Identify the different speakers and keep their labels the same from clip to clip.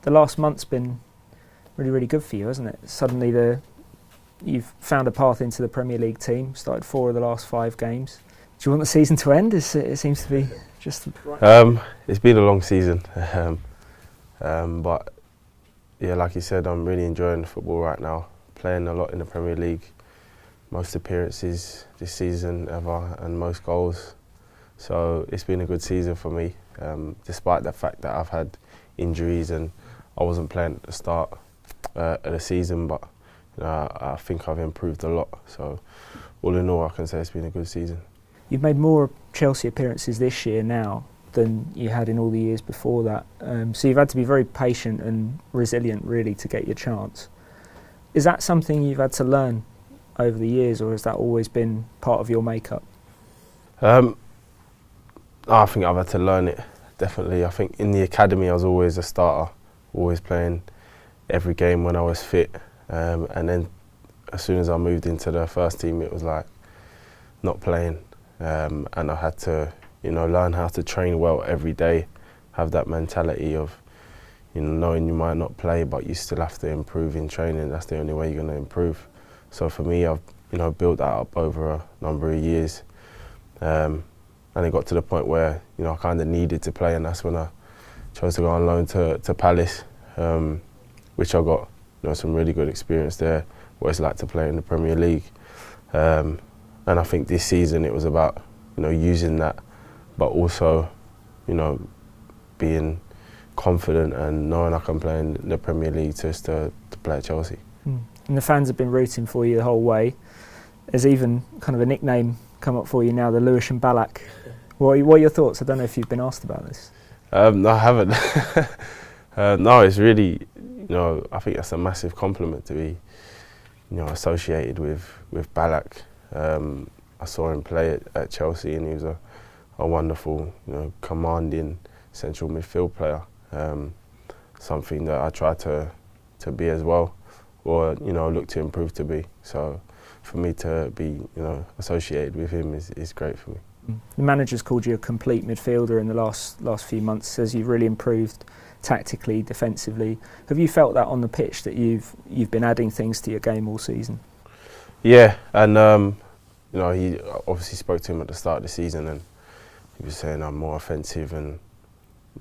Speaker 1: the last month's been really, really good for you, hasn't it? Suddenly you've found a path into the Premier League team, started 4 of the last 5 games. Do you want the season to end? It seems to be just...
Speaker 2: It's been a long season. But yeah, like you said, I'm really enjoying football right now. Playing a lot in the Premier League. Most appearances this season ever and most goals. So it's been a good season for me, despite the fact that I've had injuries and I wasn't playing at the start of the season, but I think I've improved a lot. So all in all, I can say it's been a good season.
Speaker 1: You've made more Chelsea appearances this year now than you had in all the years before that. So you've had to be very patient and resilient, really, to get your chance. Is that something you've had to learn over the years, or has that always been part of your makeup?
Speaker 2: I think I've had to learn it, definitely. I think in the academy I was always a starter, always playing every game when I was fit. And then as soon as I moved into the first team, it was like not playing. And I had to, learn how to train well every day, have that mentality of, knowing you might not play, but you still have to improve in training. That's the only way you're going to improve. So for me, I've, built that up over a number of years. And it got to the point where, I kind of needed to play, and that's when I chose to go on loan to Palace, which I got, some really good experience there, what it's like to play in the Premier League. And I think this season it was about, using that, but also, being confident and knowing I can play in the Premier League just to play at Chelsea.
Speaker 1: And the fans have been rooting for you the whole way. There's even kind of a nickname come up for you now, the Lewis and Ballack. What are your thoughts? I don't know if you've been asked about this.
Speaker 2: No, I haven't. No, it's really, I think that's a massive compliment to be, associated with Ballack. I saw him play at Chelsea, and he was a wonderful, commanding central midfield player. Something that I try to be as well, or look to improve to be. So for me to be associated with him is great for me.
Speaker 1: The manager's called you a complete midfielder in the last few months. Says you've really improved tactically, defensively. Have you felt that on the pitch, that you've been adding things to your game all season?
Speaker 2: Yeah, and he obviously spoke to him at the start of the season, and he was saying I'm more offensive, and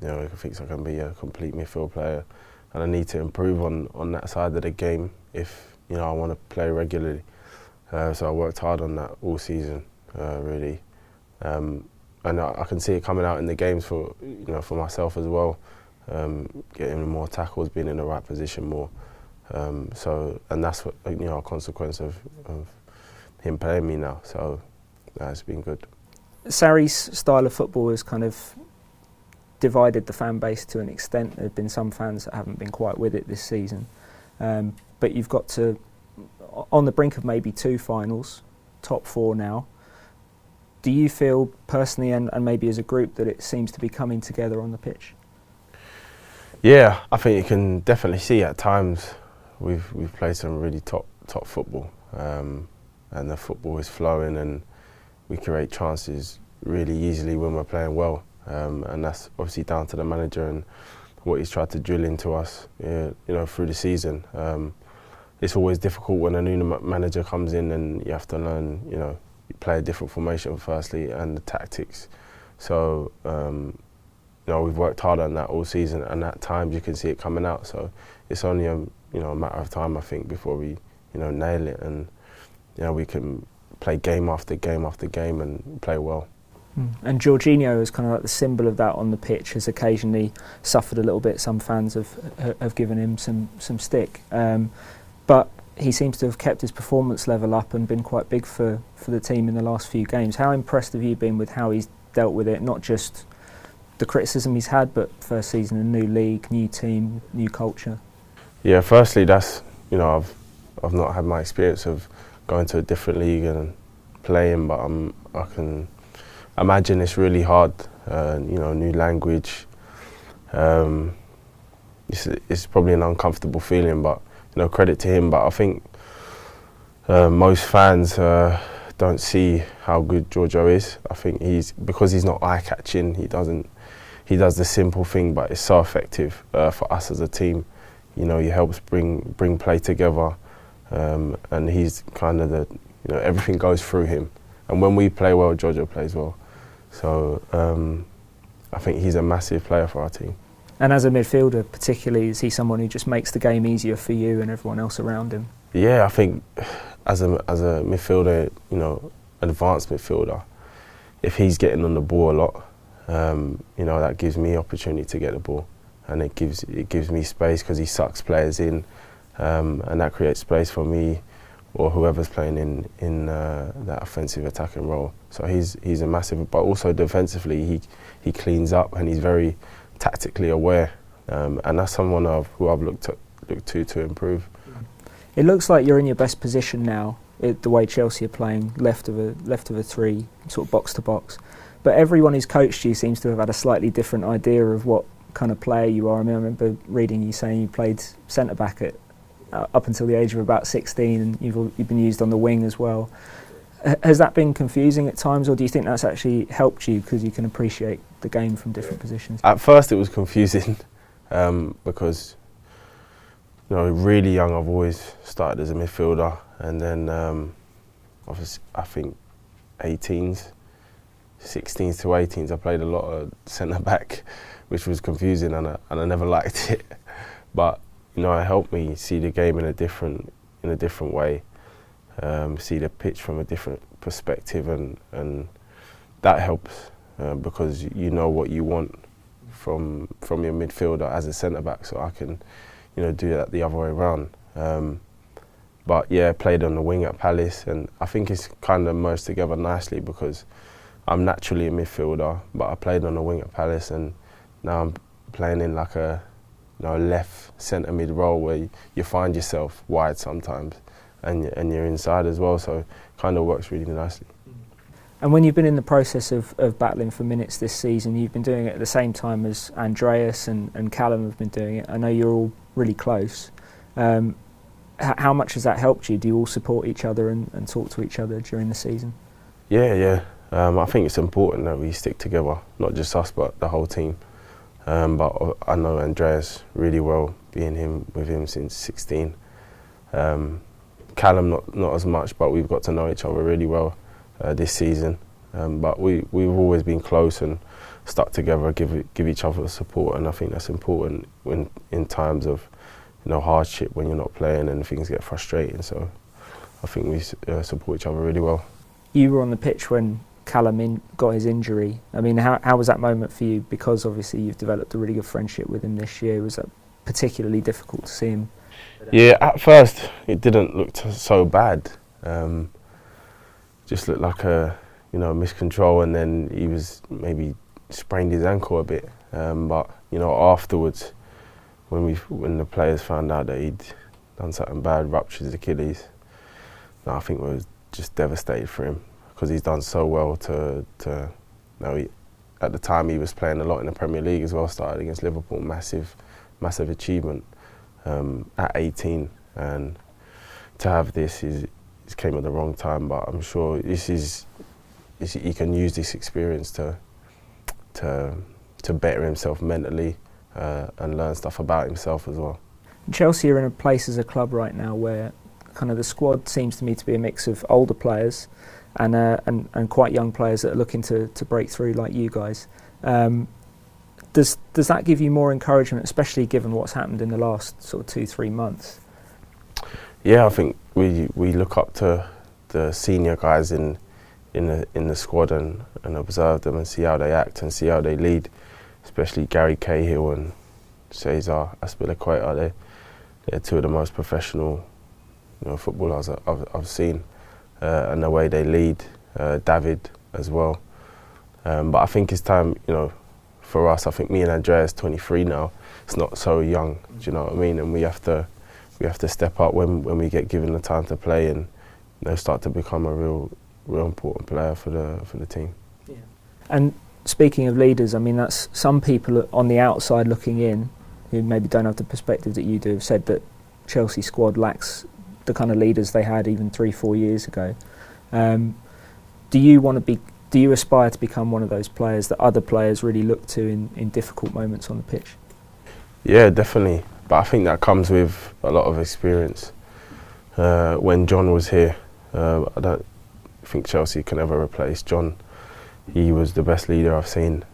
Speaker 2: he thinks I can be a complete midfield player, and I need to improve on that side of the game if I want to play regularly. So I worked hard on that all season, really. And I can see it coming out in the games for myself as well, getting more tackles, being in the right position more. And that's what a consequence of him playing me now. So it's been good.
Speaker 1: Sarri's style of football has kind of divided the fan base to an extent. There have been some fans that haven't been quite with it this season, but you've got to on the brink of maybe 2 finals, top 4 now. Do you feel personally and maybe as a group that it seems to be coming together on the pitch?
Speaker 2: Yeah, I think you can definitely see at times we've played some really top football, and the football is flowing, and we create chances really easily when we're playing well, and that's obviously down to the manager and what he's tried to drill into us, through the season. It's always difficult when a new manager comes in and you have to learn, you play a different formation firstly, and the tactics. So, we've worked hard on that all season, and at times you can see it coming out. So it's only a matter of time, I think, before we nail it, and we can play game after game after game and play well.
Speaker 1: And Jorginho is kind of like the symbol of that on the pitch. Has occasionally suffered a little bit. Some fans have given him some stick, but he seems to have kept his performance level up and been quite big for the team in the last few games. How impressed have you been with how he's dealt with it? Not just the criticism he's had, but first season, a new league, new team, new culture.
Speaker 2: Yeah, firstly, that's I've not had my experience of going to a different league and playing, but I can imagine it's really hard. New language. It's probably an uncomfortable feeling, but credit to him. But I think most fans don't see how good Giorgio is. I think because he's not eye-catching, he he does the simple thing, but it's so effective for us as a team. You know, he helps bring play together, and he's kind of everything goes through him. And when we play well, Jojo plays well. So I think he's a massive player for our team.
Speaker 1: And as a midfielder particularly, is he someone who just makes the game easier for you and everyone else around him?
Speaker 2: Yeah, I think as a midfielder, you know, advanced midfielder, if he's getting on the ball a lot, you know, that gives me opportunity to get the ball, and it gives me space because he sucks players in, and that creates space for me or whoever's playing in that offensive attacking role. So he's a massive, but also defensively he cleans up and he's very tactically aware, and that's someone who I've looked to improve.
Speaker 1: It looks like you're in your best position now, the way Chelsea are playing, left of a three, sort of box to box. But everyone who's coached you seems to have had a slightly different idea of what kind of player you are. I mean, I remember reading you saying you played centre back up until the age of about 16, and you've been used on the wing as well. Has that been confusing at times, or do you think that's actually helped you because you can appreciate the game from different positions? At
Speaker 2: first it was confusing because, you know, really young I've always started as a midfielder, and then obviously I think 16s to 18s I played a lot of centre back, which was confusing, and I never liked it. But you know, it helped me see the game in a different way. See the pitch from a different perspective, and that helps because you know what you want from your midfielder as a centre back. So I can, you know, do that the other way around. But yeah, played on the wing at Palace, and I think it's kind of merged together nicely because I'm naturally a midfielder, but I played on the wing at Palace, and now I'm playing in like a left centre mid role where you find yourself wide sometimes. And you're inside as well, so it kind of works really nicely.
Speaker 1: And when you've been in the process of battling for minutes this season, you've been doing it at the same time as Andreas and Callum have been doing it. I know you're all really close. How much has that helped you? Do you all support each other and talk to each other during the season?
Speaker 2: Yeah. I think it's important that we stick together, not just us, but the whole team. But I know Andreas really well, being with him since 16. Callum not as much, but we've got to know each other really well this season. But we've always been close and stuck together, give each other support, and I think that's important in times of, you know, hardship when you're not playing and things get frustrating. So I think we support each other really well. You
Speaker 1: were on the pitch when Callum got his injury. I mean, how was that moment for you? Because obviously you've developed a really good friendship with him this year. Was that particularly difficult to see him?
Speaker 2: Yeah, at first it didn't look so bad. Just looked like a miscontrol, and then he was maybe sprained his ankle a bit. But you know, afterwards, when the players found out that he'd done something bad, ruptured his Achilles, I think we were just devastated for him because he's done so well at the time he was playing a lot in the Premier League as well. Started against Liverpool, massive achievement. At 18, and to have this came at the wrong time, but I'm sure he can use this experience to better himself mentally and learn stuff about himself as well.
Speaker 1: Chelsea are in a place as a club right now where kind of the squad seems to me to be a mix of older players and quite young players that are looking to break through like you guys. Does that give you more encouragement, especially given what's happened in the last sort of 2-3 months?
Speaker 2: Yeah, I think we look up to the senior guys in the squad and observe them and see how they act and see how they lead, especially Gary Cahill and Cesar Azpilicueta. They're two of the most professional, footballers I've seen, and the way they lead. David as well, but I think it's time, for us. I think me and Andreas, 23 now, it's not so young. Do you know what I mean? And we have to step up when we get given the time to play and start to become a real important player for the team.
Speaker 1: Yeah. And speaking of leaders, I mean, that's some people on the outside looking in who maybe don't have the perspective that you do have said that Chelsea squad lacks the kind of leaders they had even 3-4 years ago. Do you want to be Do you aspire to become one of those players that other players really look to in difficult moments on the pitch?
Speaker 2: Yeah, definitely. But I think that comes with a lot of experience. When John was here, I don't think Chelsea can ever replace John. He was the best leader I've seen,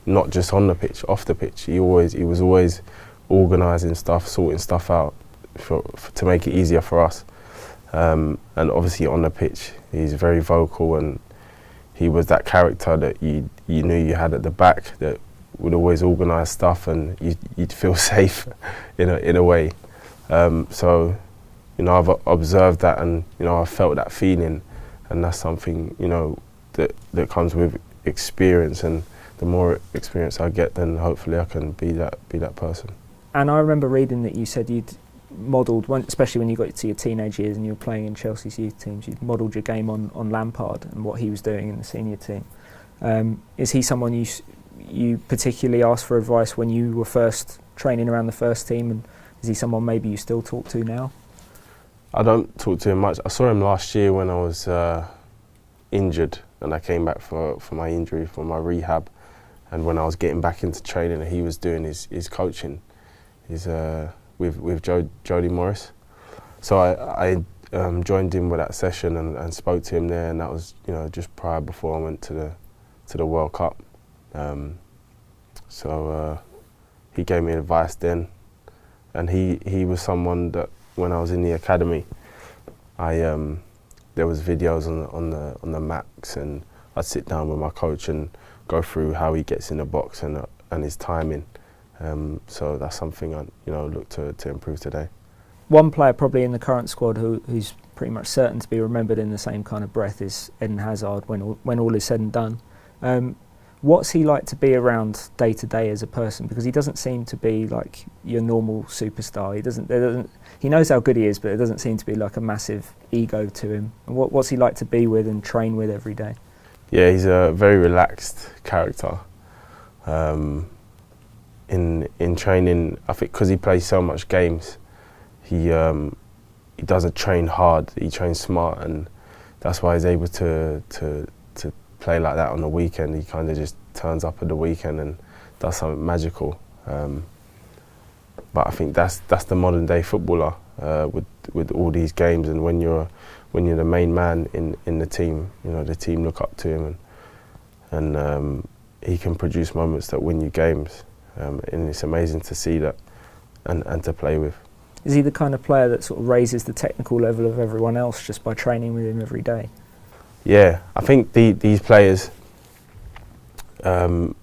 Speaker 2: not just on the pitch, off the pitch. He was always organising stuff, sorting stuff out to make it easier for us. And obviously on the pitch, he's very vocal, and he was that character that you knew you had at the back that would always organise stuff, and you'd feel safe in a way. So, I've observed that, and I've felt that feeling, and that's something that comes with experience. And the more experience I get, then hopefully I can be that person.
Speaker 1: And I remember reading that you said you'd modelled, especially when you got to your teenage years and you were playing in Chelsea's youth teams, you'd modelled your game on Lampard and what he was doing in the senior team. Is he someone you particularly asked for advice when you were first training around the first team, and is he someone maybe you still talk to now?
Speaker 2: I don't talk to him much. I saw him last year when I was injured, and I came back for my injury, for my rehab, and when I was getting back into training, he was doing his coaching. He's with Jody Morris. So I joined him with that session and spoke to him there, and that was just before I went to the World Cup. So he gave me advice then, and he was someone that when I was in the academy, there was videos on the Macs, and I'd sit down with my coach and go through how he gets in the box and his timing. So that's something I look to improve today.
Speaker 1: One player probably in the current squad who's pretty much certain to be remembered in the same kind of breath is Eden Hazard when all is said and done. What's he like to be around day to day as a person? Because he doesn't seem to be like your normal superstar. He knows how good he is, but it doesn't seem to be like a massive ego to him. And what's he like to be with and train with every day?
Speaker 2: Yeah, he's a very relaxed character. In training, I think because he plays so much games, he doesn't train hard. He trains smart, and that's why he's able to play like that on the weekend. He kind of just turns up at the weekend and does something magical. But I think that's the modern day footballer with all these games, and when you're the main man in the team, the team look up to him, and he can produce moments that win you games. And it's amazing to see that and to play with.
Speaker 1: Is he the kind of player that sort of raises the technical level of everyone else just by training with him every day?
Speaker 2: Yeah, I think these players, they've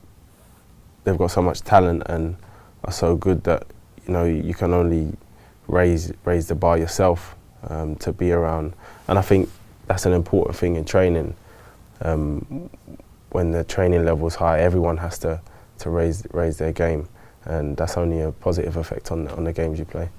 Speaker 2: got so much talent and are so good that you can only raise the bar yourself to be around. And I think that's an important thing in training. When the training level's high, everyone has to raise their game, and that's only a positive effect on the games you play.